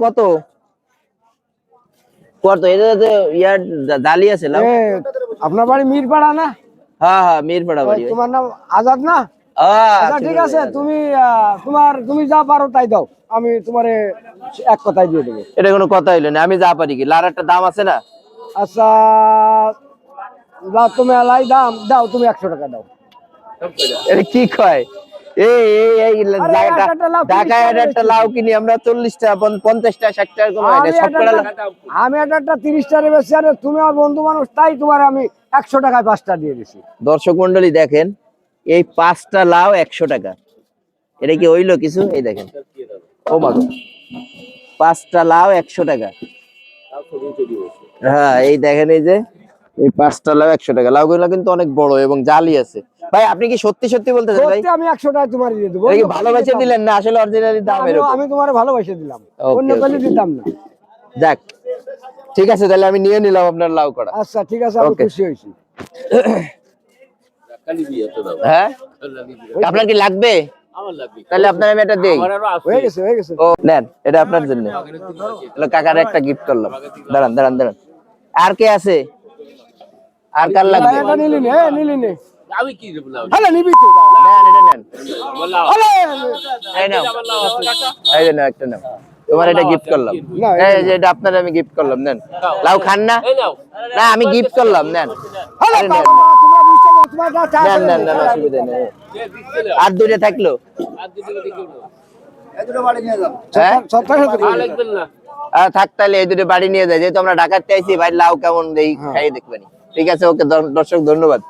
কত কত এটা তো ইয়ার জালি আছে লাউ। আপনার বাড়ি মিরপাড়া না? হ্যাঁ হ্যাঁ মিরপাড়া বাড়ি। তোমার নাম আজাদ না? আচ্ছা ঠিক আছে, তুমি যা পারো তাই দাও, আমি তোমারে এক কথাই দিয়ে দেবো। এটা কোনো কথা হইলো না, আমি যা পারি কি লার একটা দাম আছে না। আচ্ছা তুমি আলাই দাম দাও, তুমি 100 টাকা দাও। এটা কি কয় ঢাকায় একটা লাউ কিনি আমরা 40টা 50টা 60টা এরকম হয় না, সব কটা আমি একটা 30টা বেশি, আর তুমি আমার বন্ধু মানুষ, তাই তোমার আমি 100 টাকায় 5টা দিয়ে দিছি। দর্শক মন্ডলী দেখেন এই 5টা লাউ 100 টাকা, এটা কি হইলো কিছু? এই দেখেন ও মা 5টা লাউ 100 টাকা। হ্যাঁ এই দেখেন এই যে এই 5টা লাউ 100 টাকা। লাউগুলো কিন্তু অনেক বড় এবং জালি আছে। ভাই আপনি কি সত্যি সত্যি বলতেছেন? ভাই আমি 100 টাকা তোমার দিয়ে দেবো। এই ভালোবাসে দিলেন না, আসলে অরিজিনালি দাম এরকম। আমি তোমারে ভালোবাসে দিলাম, অন্য কোয়ালিটির দাম না। যাক ঠিক আছে, তাহলে আমি নিয়ে নিলাম আপনার লাউ কড়া। আচ্ছা ঠিক আছে, আমি খুশি হইছি। হ্যাঁ আপনার কি লাগবে? তাহলে আপনার আমি এটা দেই। হয়ে গেছে। ও নেন, এটা আপনার জন্য। হ্যালো কাকার একটা গিফট করলাম। দাঁড়ান। আর কে আছে? আর কার লাগবে? এটা নিলি নে আমি কি দেব না? আরে নিবি তো নেন এটা নেন। আরে এই নাও, এই যে নাও একটা নাও, তোমার এটা গিফট করলাম। এই যে এটা আপনার আমি গিফট করলাম, নেন। লাউ খান না? না আমি গিফট করলাম, নেন। আরে নেন তোমরা বুঝতে পারো, তোমার যা চাই নেন অসুবিধা নেই। আর দুইটা থাকলো। হ্যাঁ আর থাক, তাহলে এই দুটো বাড়ি নিয়ে যায়, যেহেতু আমরা ঢাকাতে আইছি ভাই, লাউ কেমন দেই খাই দেখবেন। ঠিক আছে, ওকে দর্শক ধন্যবাদ।